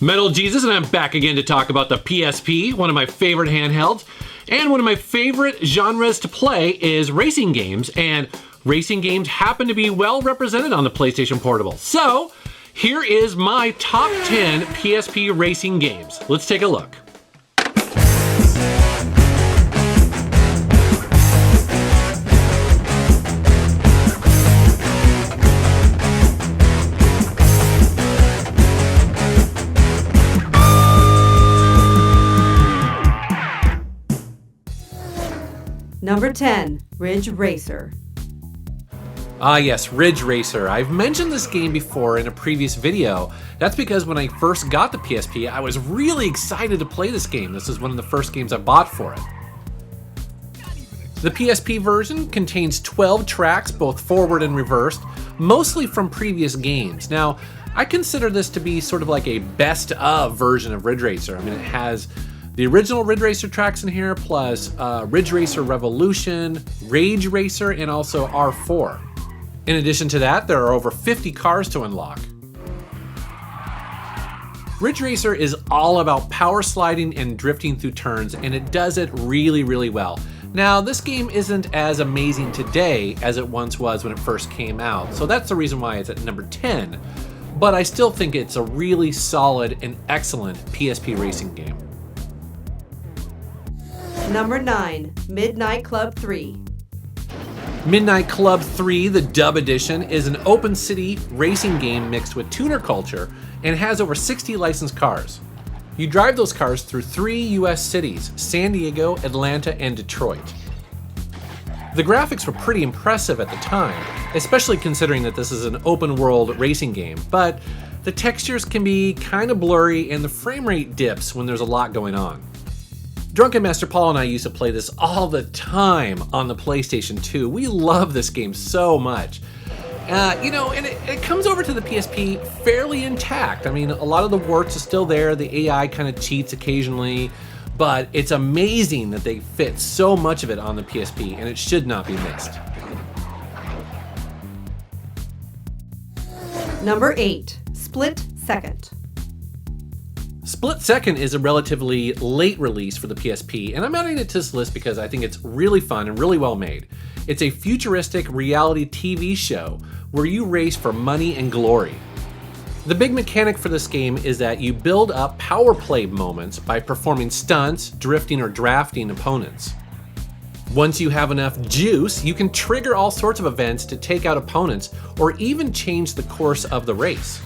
Metal Jesus, and I'm back again to talk about the PSP, one of my favorite handhelds. And one of my favorite genres to play is racing games, and racing games happen to be well represented on the PlayStation Portable. So, here is my top 10 PSP racing games. Let's take a look. Number 10, Ridge Racer. Ah yes, Ridge Racer. I've mentioned this game before in a previous video. That's because when I first got the PSP, I was really excited to play this game. This is one of the first games I bought for it. The PSP version contains 12 tracks, both forward and reversed, mostly from previous games. Now, I consider this to be sort of like a best of version of Ridge Racer. I mean, it has the original Ridge Racer tracks in here, plus Ridge Racer Revolution, Rage Racer, and also R4. In addition to that, there are over 50 cars to unlock. Ridge Racer is all about power sliding and drifting through turns, and it does it really, really well. Now, this game isn't as amazing today as it once was when it first came out, so that's the reason why it's at number 10, but I still think it's a really solid and excellent PSP racing game. Number 9, Midnight Club 3. Midnight Club 3, the dub edition, is an open city racing game mixed with tuner culture and has over 60 licensed cars. You drive those cars through 3 US cities, San Diego, Atlanta, and Detroit. The graphics were pretty impressive at the time, especially considering that this is an open world racing game, but the textures can be kind of blurry and the frame rate dips when there's a lot going on. Drunken Master Paul and I used to play this all the time on the PlayStation 2. We love this game so much. And it comes over to the PSP fairly intact. I mean, a lot of the warts are still there, the AI kind of cheats occasionally, but it's amazing that they fit so much of it on the PSP, and it should not be missed. Number 8, Split Second. Split Second is a relatively late release for the PSP, and I'm adding it to this list because I think it's really fun and really well made. It's a futuristic reality TV show where you race for money and glory. The big mechanic for this game is that you build up power play moments by performing stunts, drifting, or drafting opponents. Once you have enough juice, you can trigger all sorts of events to take out opponents or even change the course of the race.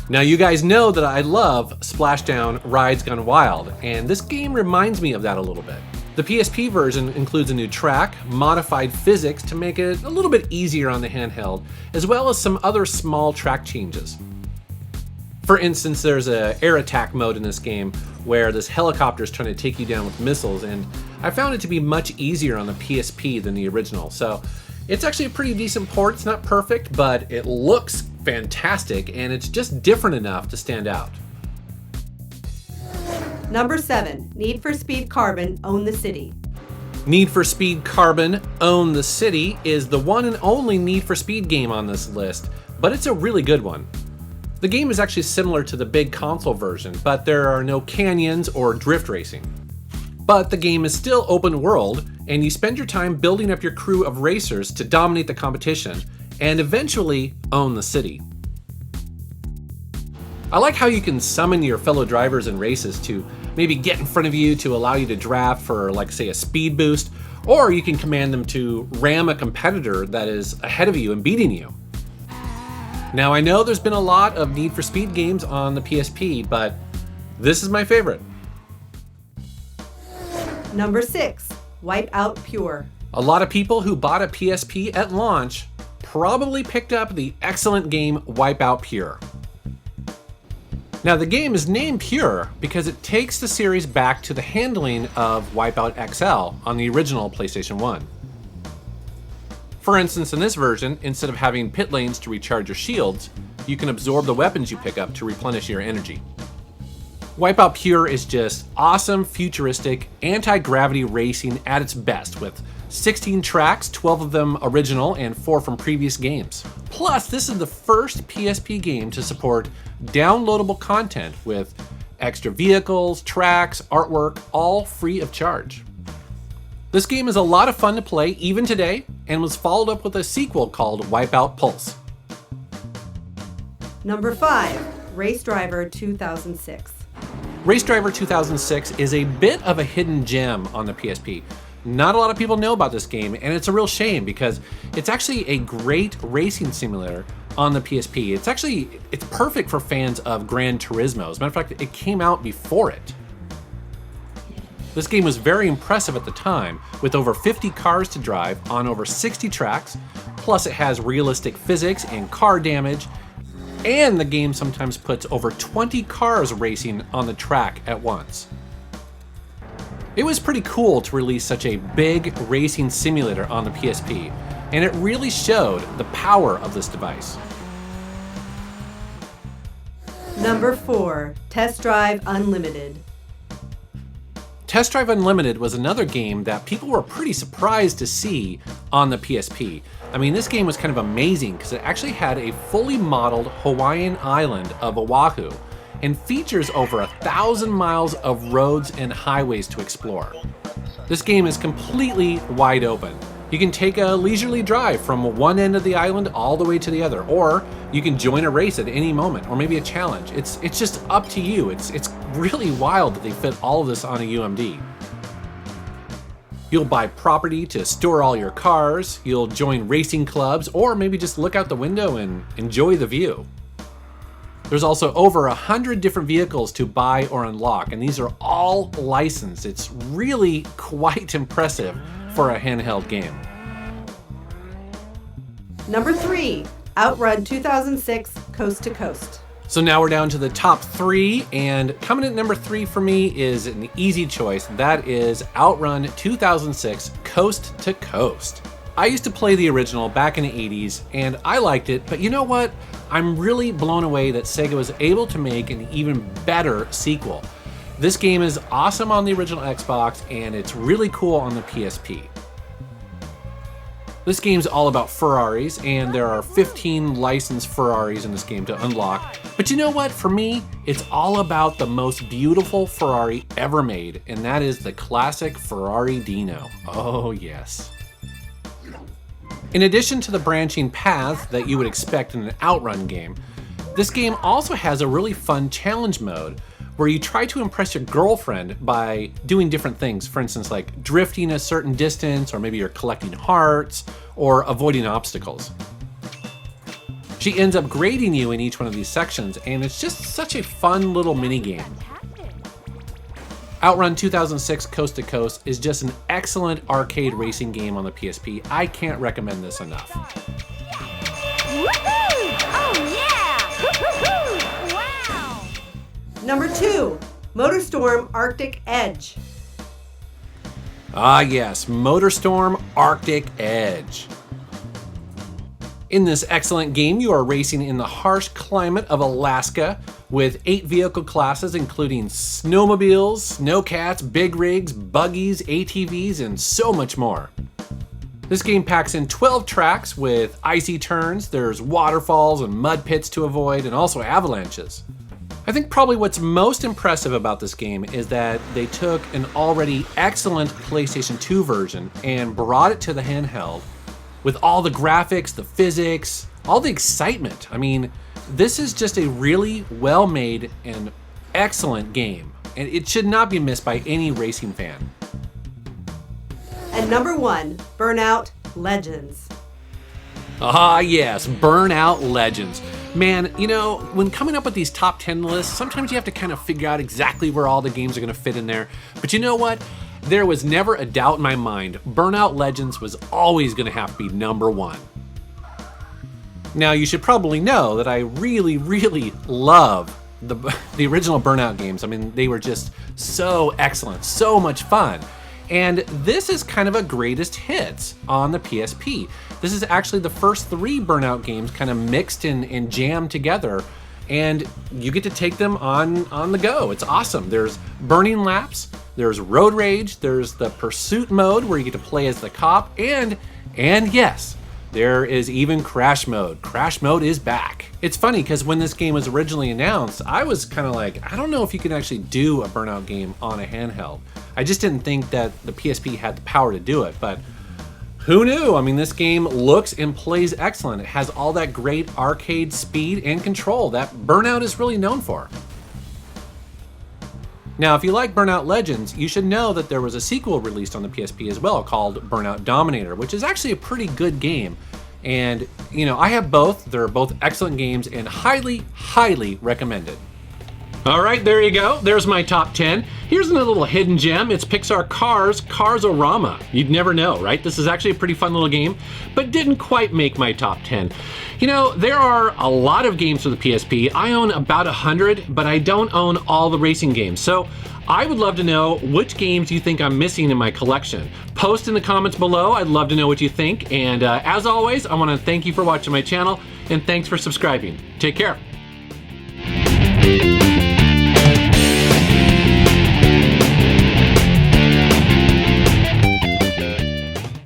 Now, you guys know that I love Splashdown Rides Gone Wild, and this game reminds me of that a little bit. The PSP version includes a new track, modified physics to make it a little bit easier on the handheld, as well as some other small track changes. For instance, there's an air attack mode in this game where this helicopter is trying to take you down with missiles, and I found it to be much easier on the PSP than the original. So it's actually a pretty decent port. It's not perfect, but it looks fantastic, and it's just different enough to stand out. Number 7, Need for Speed Carbon Own the City. Need for Speed Carbon Own the City is the one and only Need for Speed game on this list, but it's a really good one. The game is actually similar to the big console version, but there are no canyons or drift racing. But the game is still open world, and you spend your time building up your crew of racers to dominate the competition and eventually own the city. I like how you can summon your fellow drivers in races to maybe get in front of you to allow you to draft for, like, say, a speed boost, or you can command them to ram a competitor that is ahead of you and beating you. Now, I know there's been a lot of Need for Speed games on the PSP, but this is my favorite. Number 6, Wipeout Pure. A lot of people who bought a PSP at launch probably picked up the excellent game Wipeout Pure. Now, the game is named Pure because it takes the series back to the handling of Wipeout XL on the original PlayStation 1. For instance, in this version, instead of having pit lanes to recharge your shields, you can absorb the weapons you pick up to replenish your energy. Wipeout Pure is just awesome, futuristic, anti-gravity racing at its best, with 16 tracks, 12 of them original and 4 from previous games. Plus, this is the first PSP game to support downloadable content with extra vehicles, tracks, artwork, all free of charge. This game is a lot of fun to play even today and was followed up with a sequel called Wipeout Pulse. Number 5, Race Driver 2006. Race Driver 2006 is a bit of a hidden gem on the PSP. Not a lot of people know about this game, and it's a real shame because it's actually a great racing simulator on the PSP. It's perfect for fans of Gran Turismo. As a matter of fact, it came out before it. This game was very impressive at the time, with over 50 cars to drive on over 60 tracks, plus it has realistic physics and car damage, and the game sometimes puts over 20 cars racing on the track at once. It was pretty cool to release such a big racing simulator on the PSP, and it really showed the power of this device. Number 4, Test Drive Unlimited. Test Drive Unlimited was another game that people were pretty surprised to see on the PSP. I mean, this game was kind of amazing because it actually had a fully modeled Hawaiian island of Oahu and features over 1,000 miles of roads and highways to explore. This game is completely wide open. You can take a leisurely drive from one end of the island all the way to the other, or you can join a race at any moment, or maybe a challenge. It's just up to you. It's really wild that they fit all of this on a UMD. You'll buy property to store all your cars, you'll join racing clubs, or maybe just look out the window and enjoy the view. There's also over 100 different vehicles to buy or unlock, and these are all licensed. It's really quite impressive for a handheld game. Number 3, Outrun 2006 Coast to Coast. So now we're down to the top 3, and coming at number 3 for me is an easy choice. That is Outrun 2006 Coast to Coast. I used to play the original back in the 80s, and I liked it, but you know what? I'm really blown away that Sega was able to make an even better sequel. This game is awesome on the original Xbox, and it's really cool on the PSP. This game's all about Ferraris, and there are 15 licensed Ferraris in this game to unlock. But you know what? For me, it's all about the most beautiful Ferrari ever made, and that is the classic Ferrari Dino. Oh yes. In addition to the branching paths that you would expect in an Outrun game, this game also has a really fun challenge mode where you try to impress your girlfriend by doing different things. For instance, like drifting a certain distance, or maybe you're collecting hearts, or avoiding obstacles. She ends up grading you in each one of these sections, and it's just such a fun little mini game. Outrun 2006 Coast to Coast is just an excellent arcade racing game on the PSP. I can't recommend this enough. Woohoo! Oh yeah! Wow! Number 2, MotorStorm Arctic Edge. Ah yes, MotorStorm Arctic Edge. In this excellent game, you are racing in the harsh climate of Alaska with 8 vehicle classes including snowmobiles, snowcats, big rigs, buggies, ATVs, and so much more. This game packs in 12 tracks with icy turns, there's waterfalls and mud pits to avoid, and also avalanches. I think probably what's most impressive about this game is that they took an already excellent PlayStation 2 version and brought it to the handheld with all the graphics, the physics, all the excitement. I mean, this is just a really well-made and excellent game, and it should not be missed by any racing fan. And number 1, Burnout Legends. Ah yes, Burnout Legends. Man, you know, when coming up with these top 10 lists, sometimes you have to kind of figure out exactly where all the games are going to fit in there. But you know what? There was never a doubt in my mind. Burnout Legends was always going to have to be number 1. Now, you should probably know that I really, really love the original Burnout games. I mean, they were just so excellent, so much fun. And this is kind of a greatest hits on the PSP. This is actually the first 3 Burnout games kind of mixed and jammed together and you get to take them on the go. It's awesome. There's burning laps, there's road rage, there's the pursuit mode where you get to play as the cop, and yes, there is even crash mode. Crash mode is back. It's funny because when this game was originally announced, I was kind of like, I don't know if you can actually do a Burnout game on a handheld. I just didn't think that the PSP had the power to do it, but who knew? I mean, this game looks and plays excellent. It has all that great arcade speed and control that Burnout is really known for. Now, if you like Burnout Legends, you should know that there was a sequel released on the PSP as well called Burnout Dominator, which is actually a pretty good game. And, I have both. They're both excellent games and highly, highly recommended. All right, there you go. There's my top 10. Here's a little hidden gem. It's Pixar Cars-O-Rama. You'd never know, right? This is actually a pretty fun little game, but didn't quite make my top 10. There are a lot of games for the PSP. I own about 100, but I don't own all the racing games. So I would love to know which games you think I'm missing in my collection. Post in the comments below. I'd love to know what you think. And as always, I want to thank you for watching my channel, and thanks for subscribing. Take care.